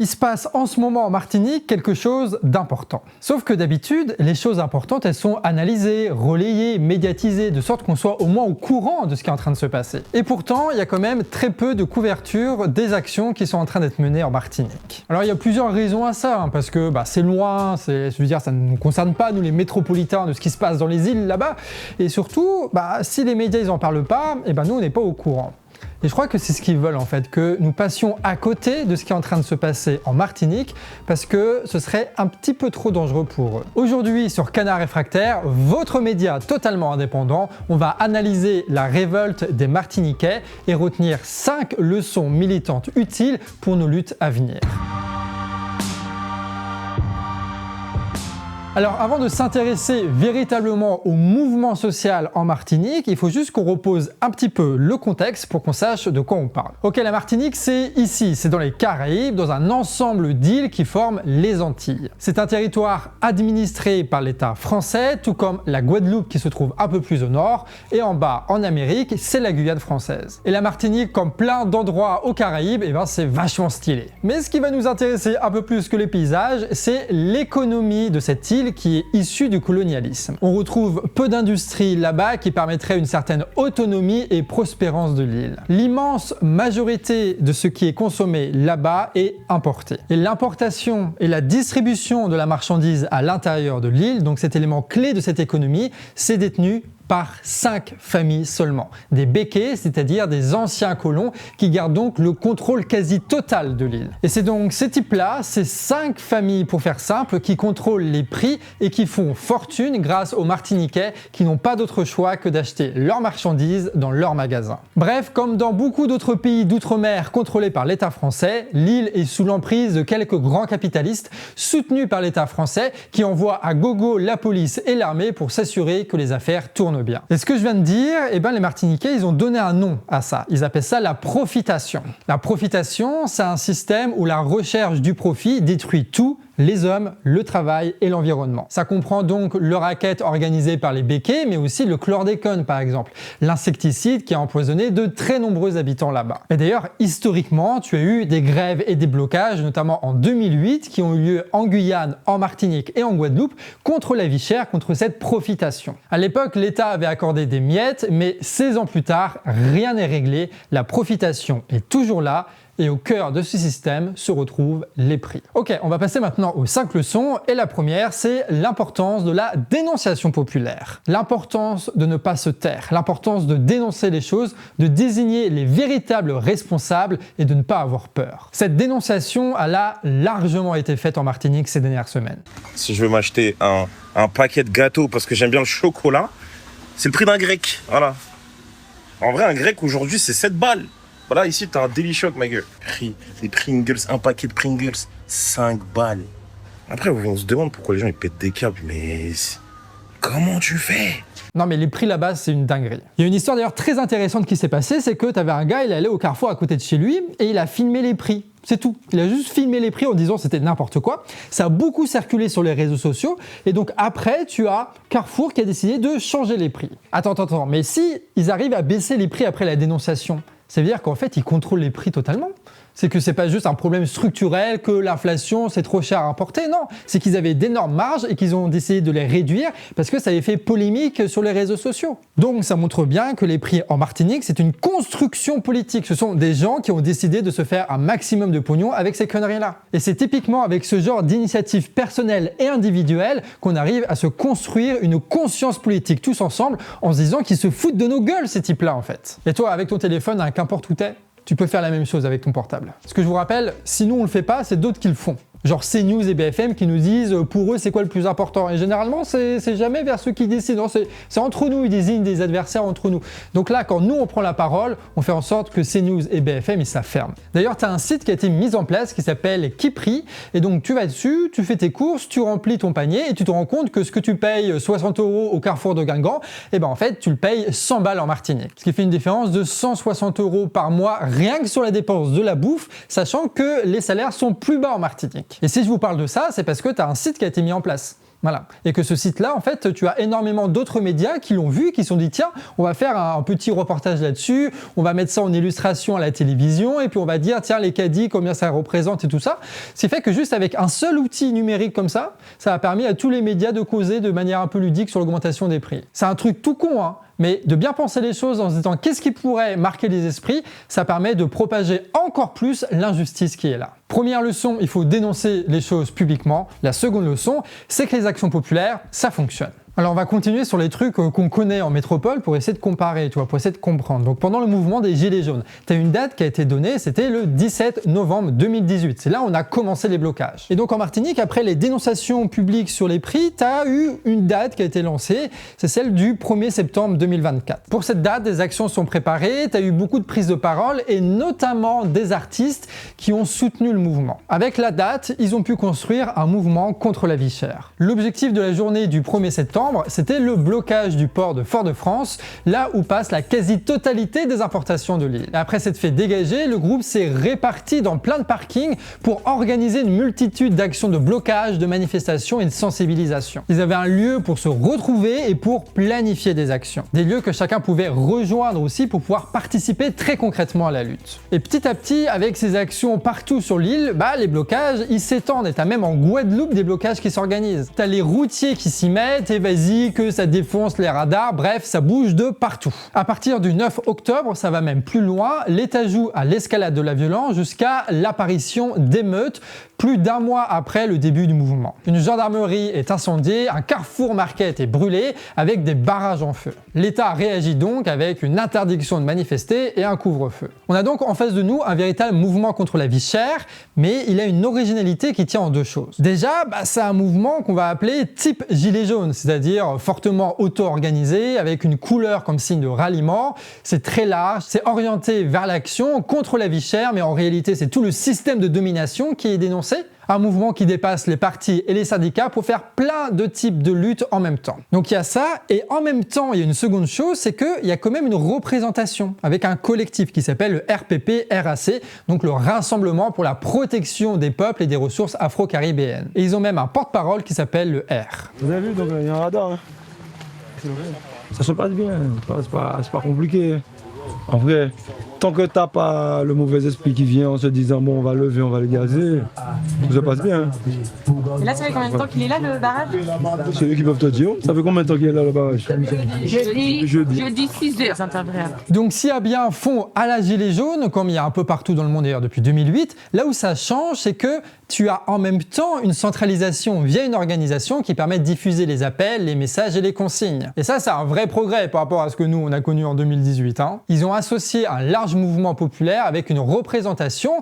Il se passe en ce moment en Martinique quelque chose d'important. Sauf que d'habitude, les choses importantes, elles sont analysées, relayées, médiatisées, de sorte qu'on soit au moins au courant de ce qui est en train de se passer. Et pourtant, il y a quand même très peu de couverture des actions qui sont en train d'être menées en Martinique. Alors il y a plusieurs raisons à ça, parce que c'est loin, je veux dire, ça ne nous concerne pas, nous les métropolitains, de ce qui se passe dans les îles là-bas. Et surtout, si les médias ils en parlent pas, nous on n'est pas au courant. Et je crois que c'est ce qu'ils veulent en fait, que nous passions à côté de ce qui est en train de se passer en Martinique, parce que ce serait un petit peu trop dangereux pour eux. Aujourd'hui sur Canard Réfractaire, votre média totalement indépendant, on va analyser la révolte des Martiniquais et retenir 5 leçons militantes utiles pour nos luttes à venir. Alors avant de s'intéresser véritablement au mouvement social en Martinique, il faut juste qu'on repose un petit peu le contexte pour qu'on sache de quoi on parle. Ok, la Martinique c'est ici, c'est dans les Caraïbes, dans un ensemble d'îles qui forment les Antilles. C'est un territoire administré par l'État français, tout comme la Guadeloupe qui se trouve un peu plus au nord, et en bas en Amérique, c'est la Guyane française. Et la Martinique, comme plein d'endroits aux Caraïbes, c'est vachement stylé. Mais ce qui va nous intéresser un peu plus que les paysages, c'est l'économie de cette île qui est issue du colonialisme. On retrouve peu d'industries là-bas qui permettraient une certaine autonomie et prospérance de l'île. L'immense majorité de ce qui est consommé là-bas est importé. Et l'importation et la distribution de la marchandise à l'intérieur de l'île, donc cet élément clé de cette économie, c'est détenu par 5 familles seulement. Des békés, c'est-à-dire des anciens colons qui gardent donc le contrôle quasi total de l'île. Et c'est donc ces types-là, ces 5 familles pour faire simple, qui contrôlent les prix et qui font fortune grâce aux Martiniquais qui n'ont pas d'autre choix que d'acheter leurs marchandises dans leurs magasins. Bref, comme dans beaucoup d'autres pays d'outre-mer contrôlés par l'État français, l'île est sous l'emprise de quelques grands capitalistes soutenus par l'État français qui envoient à gogo la police et l'armée pour s'assurer que les affaires tournent bien. Et ce que je viens de dire, les Martiniquais, ils ont donné un nom à ça. Ils appellent ça la profitation. La profitation, c'est un système où la recherche du profit détruit tout, les hommes, le travail et l'environnement. Ça comprend donc le racket organisé par les békés, mais aussi le chlordécone par exemple, l'insecticide qui a empoisonné de très nombreux habitants là-bas. Et d'ailleurs, historiquement, tu as eu des grèves et des blocages, notamment en 2008, qui ont eu lieu en Guyane, en Martinique et en Guadeloupe, contre la vie chère, contre cette profitation. À l'époque, l'État avait accordé des miettes, mais 16 ans plus tard, rien n'est réglé, la profitation est toujours là, et au cœur de ce système se retrouvent les prix. Ok, on va passer maintenant aux 5 leçons, et la première, c'est l'importance de la dénonciation populaire. L'importance de ne pas se taire, l'importance de dénoncer les choses, de désigner les véritables responsables et de ne pas avoir peur. Cette dénonciation, elle a largement été faite en Martinique ces dernières semaines. Si je veux m'acheter un paquet de gâteaux parce que j'aime bien le chocolat, c'est le prix d'un grec, voilà. En vrai, un grec aujourd'hui, c'est 7 balles. Voilà, ici, t'as un Daily Shock, ma gueule. Les Pringles, un paquet de Pringles, 5 balles. Après, on se demande pourquoi les gens ils pètent des câbles, mais comment tu fais? Non mais les prix là-bas, c'est une dinguerie. Il y a une histoire d'ailleurs très intéressante qui s'est passée, c'est que t'avais un gars, il allait au Carrefour à côté de chez lui et il a filmé les prix. C'est tout. Il a juste filmé les prix en disant c'était n'importe quoi. Ça a beaucoup circulé sur les réseaux sociaux et donc après, tu as Carrefour qui a décidé de changer les prix. Attends, mais si ils arrivent à baisser les prix après la dénonciation, ça veut dire qu'en fait, ils contrôlent les prix totalement. C'est que c'est pas juste un problème structurel, que l'inflation c'est trop cher à importer, non. C'est qu'ils avaient d'énormes marges et qu'ils ont décidé de les réduire parce que ça avait fait polémique sur les réseaux sociaux. Donc ça montre bien que les prix en Martinique, c'est une construction politique. Ce sont des gens qui ont décidé de se faire un maximum de pognon avec ces conneries-là. Et c'est typiquement avec ce genre d'initiatives personnelles et individuelles qu'on arrive à se construire une conscience politique tous ensemble en se disant qu'ils se foutent de nos gueules ces types-là en fait. Et toi, avec ton téléphone, qu'importe où t'es, tu peux faire la même chose avec ton portable. Ce que je vous rappelle, si nous on le fait pas, c'est d'autres qui le font. Genre CNews et BFM qui nous disent pour eux c'est quoi le plus important. Et généralement c'est jamais vers ceux qui décident, c'est entre nous, ils désignent des adversaires entre nous. Donc là quand nous on prend la parole, on fait en sorte que CNews et BFM ils s'afferment. D'ailleurs tu as un site qui a été mis en place qui s'appelle Kipri et donc tu vas dessus, tu fais tes courses, tu remplis ton panier et tu te rends compte que ce que tu payes 60 € au Carrefour de Guingamp, en fait tu le payes 100 balles en Martinique. Ce qui fait une différence de 160 € par mois rien que sur la dépense de la bouffe, sachant que les salaires sont plus bas en Martinique. Et si je vous parle de ça, c'est parce que tu as un site qui a été mis en place. Voilà. Et que ce site-là, en fait, tu as énormément d'autres médias qui l'ont vu, qui se sont dit tiens, on va faire un petit reportage là-dessus, on va mettre ça en illustration à la télévision, et puis on va dire tiens, les caddies, combien ça représente et tout ça. Ce qui fait que juste avec un seul outil numérique comme ça a permis à tous les médias de causer de manière un peu ludique sur l'augmentation des prix. C'est un truc tout con, hein, mais de bien penser les choses en se disant qu'est-ce qui pourrait marquer les esprits, ça permet de propager encore plus l'injustice qui est là. Première leçon, il faut dénoncer les choses publiquement. La seconde leçon, c'est que les actions populaires, ça fonctionne. Alors on va continuer sur les trucs qu'on connaît en métropole pour essayer de comparer, tu vois, pour essayer de comprendre. Donc pendant le mouvement des Gilets jaunes, tu as une date qui a été donnée, c'était le 17 novembre 2018. C'est là où on a commencé les blocages. Et donc en Martinique, après les dénonciations publiques sur les prix, tu as eu une date qui a été lancée, c'est celle du 1er septembre 2024. Pour cette date, des actions sont préparées, tu as eu beaucoup de prises de parole et notamment des artistes qui ont soutenu le mouvement. Avec la date, ils ont pu construire un mouvement contre la vie chère. L'objectif de la journée du 1er septembre, c'était le blocage du port de Fort-de-France, là où passe la quasi-totalité des importations de l'île. Après s'être fait dégager, le groupe s'est réparti dans plein de parkings pour organiser une multitude d'actions de blocage, de manifestations et de sensibilisation. Ils avaient un lieu pour se retrouver et pour planifier des actions. Des lieux que chacun pouvait rejoindre aussi pour pouvoir participer très concrètement à la lutte. Et petit à petit, avec ces actions partout sur l'île, les blocages, ils s'étendent. Et t'as même en Guadeloupe des blocages qui s'organisent. T'as les routiers qui s'y mettent et vas-y que ça défonce les radars, bref, ça bouge de partout. À partir du 9 octobre, ça va même plus loin, l'État joue à l'escalade de la violence jusqu'à l'apparition d'émeutes plus d'un mois après le début du mouvement. Une gendarmerie est incendiée, un Carrefour Market est brûlé avec des barrages en feu. L'État réagit donc avec une interdiction de manifester et un couvre-feu. On a donc en face de nous un véritable mouvement contre la vie chère, mais il a une originalité qui tient en deux choses. Déjà, c'est un mouvement qu'on va appeler type gilet jaune, c'est-à-dire fortement auto-organisé, avec une couleur comme signe de ralliement. C'est très large, c'est orienté vers l'action contre la vie chère, mais en réalité c'est tout le système de domination qui est dénoncé. Un mouvement qui dépasse les partis et les syndicats pour faire plein de types de luttes en même temps. Donc il y a ça, et en même temps, il y a une seconde chose, c'est qu'il y a quand même une représentation avec un collectif qui s'appelle le RPP-RAC, donc le Rassemblement pour la protection des peuples et des ressources afro-caribéennes. Et ils ont même un porte-parole qui s'appelle le R. Vous avez vu, donc il y a un radar. Hein. Ça se passe bien, c'est pas compliqué. En vrai, tant que t'as pas le mauvais esprit qui vient en se disant bon on va lever, on va le gazer, tout se passe bien. Et là ça fait combien de temps qu'il est là le barrage? C'est eux qui peuvent te dire. Ça fait combien de temps qu'il est là le barrage? Jeudi 6h. C'est agréable. Donc s'il y a bien un fond à la gilet jaune, comme il y a un peu partout dans le monde d'ailleurs depuis 2008, là où ça change, c'est que tu as en même temps une centralisation via une organisation qui permet de diffuser les appels, les messages et les consignes. Et ça, c'est un vrai progrès par rapport à ce que nous, on a connu en 2018. Ils ont associé un large mouvement populaire avec une représentation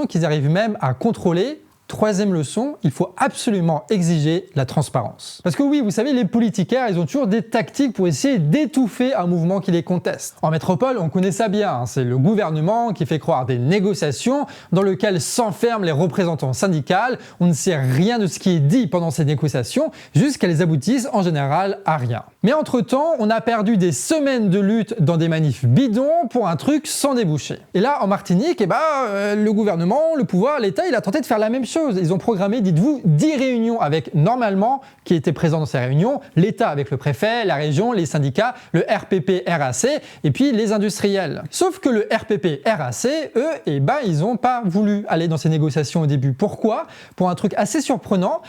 qu'ils arrivent même à contrôler. Troisième leçon, il faut absolument exiger la transparence. Parce que oui, vous savez, les politiciens, ils ont toujours des tactiques pour essayer d'étouffer un mouvement qui les conteste. En métropole, on connaît ça bien, c'est le gouvernement qui fait croire des négociations dans lesquelles s'enferment les représentants syndicaux. On ne sait rien de ce qui est dit pendant ces négociations, jusqu'elles aboutissent en général à rien. Mais entre-temps, on a perdu des semaines de lutte dans des manifs bidons pour un truc sans débouché. Et là, en Martinique, le gouvernement, le pouvoir, l'État, il a tenté de faire la même chose. Ils ont programmé, dites-vous, 10 réunions avec, normalement, qui étaient présents dans ces réunions, l'État avec le préfet, la région, les syndicats, le RPP-RAC et puis les industriels. Sauf que le RPP-RAC, eux, ils n'ont pas voulu aller dans ces négociations au début. Pourquoi? Pour un truc assez surprenant,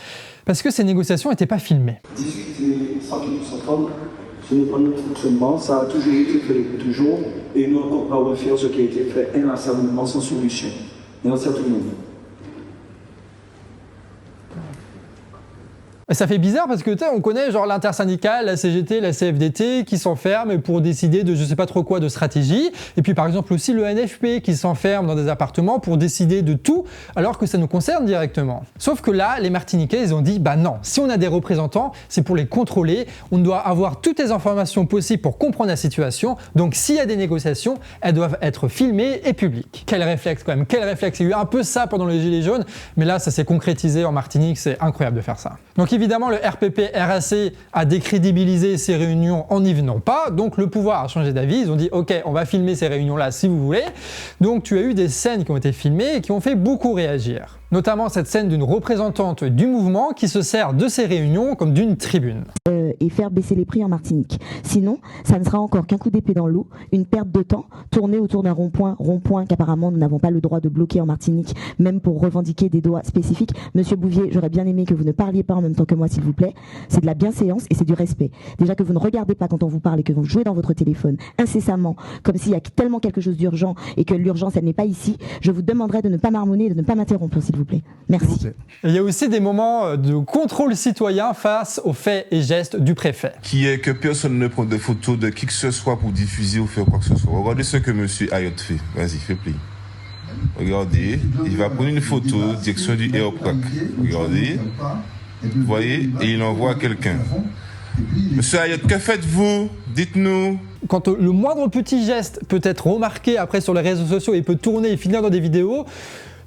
parce que ces négociations n'étaient pas filmées. Discuter sans qu'il nous entende, ce n'est pas notre fonctionnement, ça a toujours été fait depuis toujours, et nous n'allons pas refaire ce qui a été fait inlassablement sans solution. Merci à tout le monde. Ça fait bizarre parce que on connaît genre l'intersyndicale, la CGT, la CFDT qui s'enferment pour décider de je sais pas trop quoi de stratégie, et puis par exemple aussi le NFP qui s'enferme dans des appartements pour décider de tout alors que ça nous concerne directement. Sauf que là, les Martiniquais ils ont dit non, si on a des représentants, c'est pour les contrôler, on doit avoir toutes les informations possibles pour comprendre la situation, donc s'il y a des négociations, elles doivent être filmées et publiques. Quel réflexe quand même, quel réflexe. Il y a eu un peu ça pendant les Gilets jaunes, mais là ça s'est concrétisé en Martinique, c'est incroyable de faire ça. Donc évidemment, le RPP-RAC a décrédibilisé ces réunions en n'y venant pas, donc le pouvoir a changé d'avis, ils ont dit « Ok, on va filmer ces réunions-là si vous voulez ». Donc tu as eu des scènes qui ont été filmées et qui ont fait beaucoup réagir. Notamment cette scène d'une représentante du mouvement qui se sert de ces réunions comme d'une tribune. Et faire baisser les prix en Martinique. Sinon, ça ne sera encore qu'un coup d'épée dans l'eau, une perte de temps, tourner autour d'un rond-point qu'apparemment nous n'avons pas le droit de bloquer en Martinique, même pour revendiquer des droits spécifiques. Monsieur Bouvier, j'aurais bien aimé que vous ne parliez pas en même temps que moi, s'il vous plaît. C'est de la bienséance et c'est du respect. Déjà que vous ne regardez pas quand on vous parle et que vous jouez dans votre téléphone incessamment, comme s'il y a tellement quelque chose d'urgent et que l'urgence, elle n'est pas ici, je vous demanderai de ne pas marmonner et de ne pas m'interrompre, s'il vous plaît. Merci. Et il y a aussi des moments de contrôle citoyen face aux faits et gestes du préfet. Qui est que personne ne prend de photos de qui que ce soit pour diffuser ou faire quoi que ce soit. Regardez ce que M. Ayot fait. Vas-y, fais pli. Regardez, il va prendre une photo direction du Airpac. Regardez, vous voyez, et il envoie à quelqu'un. Monsieur Ayot, que faites-vous? Dites-nous. Quand le moindre petit geste peut être remarqué après sur les réseaux sociaux et peut tourner et finir dans des vidéos,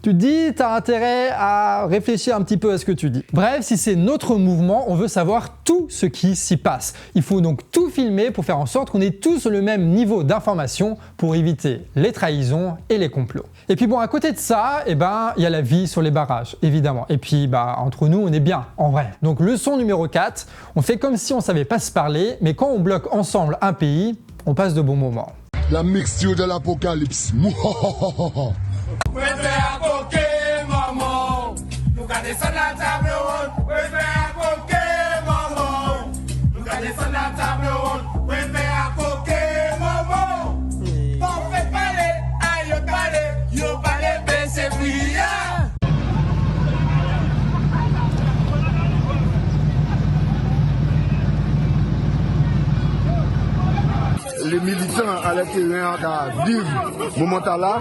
tu te dis, tu as intérêt à réfléchir un petit peu à ce que tu dis. Bref, si c'est notre mouvement, on veut savoir tout ce qui s'y passe. Il faut donc tout filmer pour faire en sorte qu'on ait tous le même niveau d'information pour éviter les trahisons et les complots. Et puis bon, à côté de ça, il y a la vie sur les barrages, évidemment. Et puis entre nous, on est bien, en vrai. Donc leçon numéro 4, on fait comme si on savait pas se parler, mais quand on bloque ensemble un pays, on passe de bons moments. La mixture de l'apocalypse. Les militants à l'intérieur vivent moment là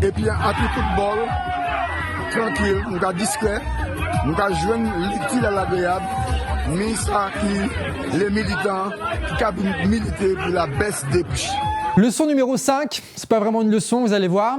et puis un peu football tranquille, nous avons discret, nous avons joué l'utile à l'agréable, mais ça qui les militants qui ont milité pour la baisse des prix. Leçon numéro 5, c'est pas vraiment une leçon, vous allez voir.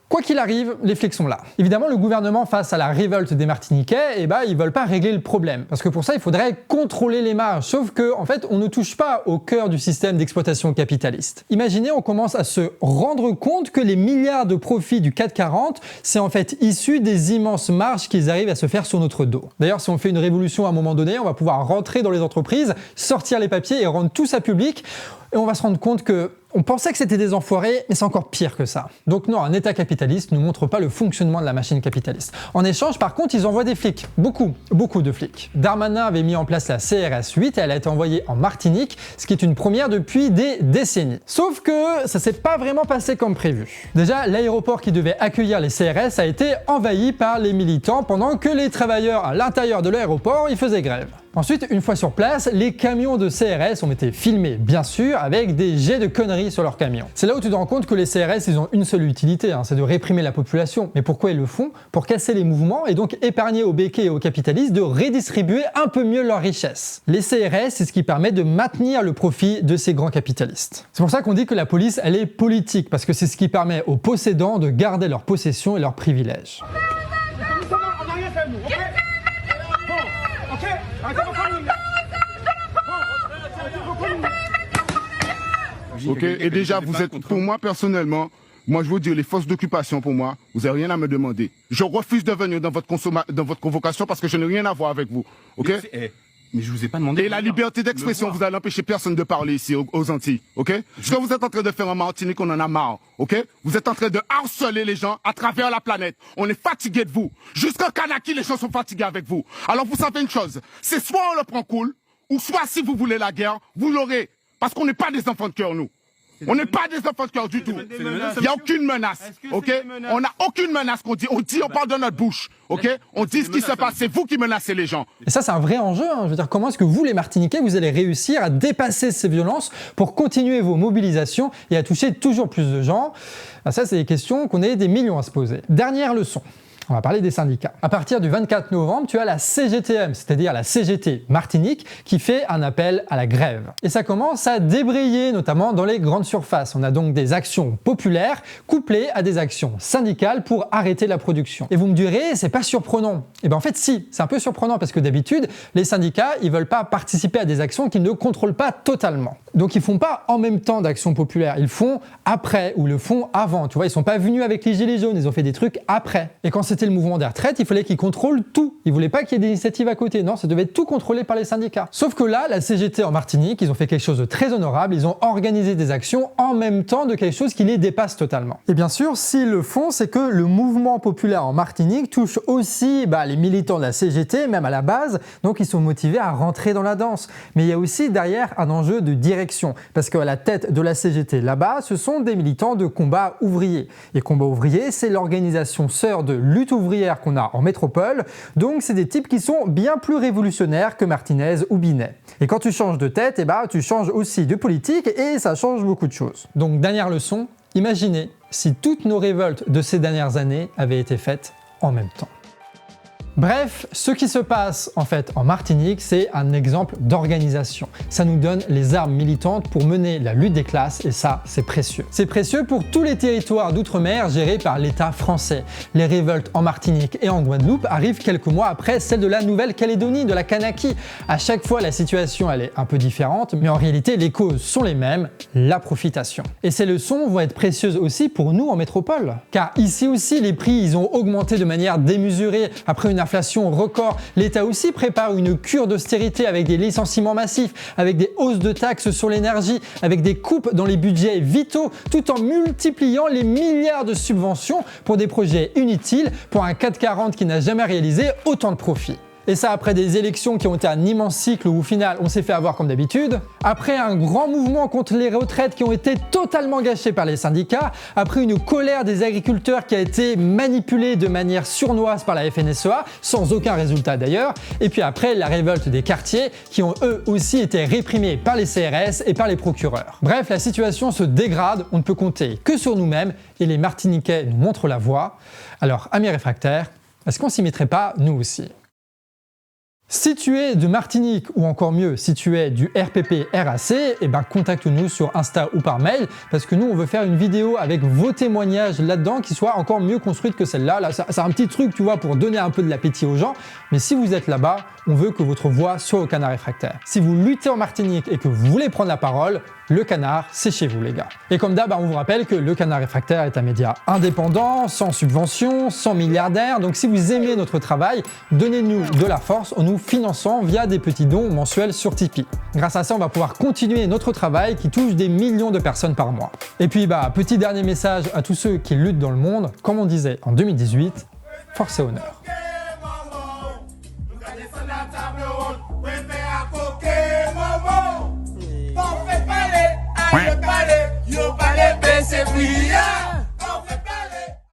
Quoi qu'il arrive, les flics sont là. Évidemment, le gouvernement, face à la révolte des Martiniquais, ils veulent pas régler le problème. Parce que pour ça, il faudrait contrôler les marges. Sauf que, en fait, on ne touche pas au cœur du système d'exploitation capitaliste. Imaginez, on commence à se rendre compte que les milliards de profits du CAC 40, c'est en fait issu des immenses marges qu'ils arrivent à se faire sur notre dos. D'ailleurs, si on fait une révolution à un moment donné, on va pouvoir rentrer dans les entreprises, sortir les papiers et rendre tout ça public. Et on va se rendre compte que on pensait que c'était des enfoirés, mais c'est encore pire que ça. Donc non, un État capitaliste ne montre pas le fonctionnement de la machine capitaliste. En échange, par contre, ils envoient des flics. Beaucoup de flics. Darmanin avait mis en place la CRS 8 et elle a été envoyée en Martinique, ce qui est une première depuis des décennies. Sauf que ça s'est pas vraiment passé comme prévu. Déjà, l'aéroport qui devait accueillir les CRS a été envahi par les militants pendant que les travailleurs à l'intérieur de l'aéroport y faisaient grève. Ensuite, une fois sur place, les camions de CRS ont été filmés, bien sûr, avec des jets de conneries sur leurs camions. C'est là où tu te rends compte que les CRS, ils ont une seule utilité, c'est de réprimer la population. Mais pourquoi ils le font? Pour casser les mouvements et donc épargner aux béquets et aux capitalistes de redistribuer un peu mieux leurs richesses. Les CRS, c'est ce qui permet de maintenir le profit de ces grands capitalistes. C'est pour ça qu'on dit que la police, elle est politique, parce que c'est ce qui permet aux possédants de garder leurs possessions et leurs privilèges. Ok, et déjà, vous êtes, pour moi personnellement, moi je vous dis, les forces d'occupation pour moi, vous n'avez rien à me demander. Je refuse de venir dans votre convocation parce que je n'ai rien à voir avec vous. Ok? Mais je vous ai pas demandé. Et la liberté d'expression, vous allez empêcher personne de parler ici aux Antilles. Ok? Ce que vous êtes en train de faire en Martinique, on en a marre. Ok? Vous êtes en train de harceler les gens à travers la planète. On est fatigué de vous. Jusqu'en Kanaki, les gens sont fatigués avec vous. Alors vous savez une chose, c'est soit on le prend cool, ou soit si vous voulez la guerre, vous l'aurez. Parce qu'on n'est pas des enfants de cœur, nous. On n'est pas des enfants de cœur du tout. Il n'y a aucune menace, ok? On n'a aucune menace qu'on dit. On parle de notre bouche, ok? On dit ce qui se passe. C'est vous qui menacez les gens. Et ça, c'est un vrai enjeu. Je veux dire, comment est-ce que vous, les Martiniquais, vous allez réussir à dépasser ces violences pour continuer vos mobilisations et à toucher toujours plus de gens? Ça, c'est des questions qu'on a des millions à se poser. Dernière leçon. On va parler des syndicats. À partir du 24 novembre, tu as la CGTM, c'est-à-dire la CGT Martinique, qui fait un appel à la grève. Et ça commence à débrayer, notamment dans les grandes surfaces. On a donc des actions populaires couplées à des actions syndicales pour arrêter la production. Et vous me direz, c'est pas surprenant. Et bien en fait si, c'est un peu surprenant parce que d'habitude, les syndicats, ils veulent pas participer à des actions qu'ils ne contrôlent pas totalement. Donc ils font pas en même temps d'actions populaires, ils font après ou le font avant. Tu vois, ils sont pas venus avec les gilets jaunes, ils ont fait des trucs après. Et quand c'était le mouvement des retraites, il fallait qu'ils contrôlent tout. Ils voulaient pas qu'il y ait des initiatives à côté. Non, ça devait être tout contrôlé par les syndicats. Sauf que là, la CGT en Martinique, ils ont fait quelque chose de très honorable. Ils ont organisé des actions en même temps de quelque chose qui les dépasse totalement. Et bien sûr, s'ils le font, c'est que le mouvement populaire en Martinique touche aussi les militants de la CGT, même à la base. Donc ils sont motivés à rentrer dans la danse. Mais il y a aussi derrière un enjeu de direction. Parce qu'à la tête de la CGT là-bas, ce sont des militants de combat ouvrier. Et combat ouvrier, c'est l'organisation sœur de lutte ouvrière qu'on a en métropole, donc c'est des types qui sont bien plus révolutionnaires que Martinez ou Binet. Et quand tu changes de tête, tu changes aussi de politique et ça change beaucoup de choses. Donc dernière leçon, imaginez si toutes nos révoltes de ces dernières années avaient été faites en même temps. Bref, ce qui se passe en fait en Martinique, c'est un exemple d'organisation. Ça nous donne les armes militantes pour mener la lutte des classes et ça, c'est précieux. C'est précieux pour tous les territoires d'outre-mer gérés par l'État français. Les révoltes en Martinique et en Guadeloupe arrivent quelques mois après celle de la Nouvelle-Calédonie, de la Kanaki. À chaque fois, la situation elle est un peu différente, mais en réalité, les causes sont les mêmes, la profitation. Et ces leçons vont être précieuses aussi pour nous en métropole. Car ici aussi, les prix ils ont augmenté de manière démesurée après une inflation record. L'État aussi prépare une cure d'austérité avec des licenciements massifs, avec des hausses de taxes sur l'énergie, avec des coupes dans les budgets vitaux, tout en multipliant les milliards de subventions pour des projets inutiles, pour un 440 qui n'a jamais réalisé autant de profits. Et ça après des élections qui ont été un immense cycle où au final on s'est fait avoir comme d'habitude, après un grand mouvement contre les retraites qui ont été totalement gâchées par les syndicats, après une colère des agriculteurs qui a été manipulée de manière sournoise par la FNSEA, sans aucun résultat d'ailleurs, et puis après la révolte des quartiers qui ont eux aussi été réprimés par les CRS et par les procureurs. Bref, la situation se dégrade, on ne peut compter que sur nous-mêmes et les Martiniquais nous montrent la voie. Alors amis réfractaires, est-ce qu'on s'y mettrait pas nous aussi ? Si tu es de Martinique ou encore mieux si tu es du RPP RAC, contacte-nous sur Insta ou par mail parce que nous on veut faire une vidéo avec vos témoignages là-dedans qui soit encore mieux construite que celle-là. Là, c'est un petit truc tu vois pour donner un peu de l'appétit aux gens, mais si vous êtes là-bas, on veut que votre voix soit au Canard Réfractaire. Si vous luttez en Martinique et que vous voulez prendre la parole, le Canard, c'est chez vous les gars. Et comme d'hab, on vous rappelle que le Canard Réfractaire est un média indépendant, sans subvention, sans milliardaire. Donc si vous aimez notre travail, donnez-nous de la force en nous finançant via des petits dons mensuels sur Tipeee. Grâce à ça, on va pouvoir continuer notre travail qui touche des millions de personnes par mois. Et puis petit dernier message à tous ceux qui luttent dans le monde, comme on disait en 2018, force et honneur. Yo palais, c'est brillant.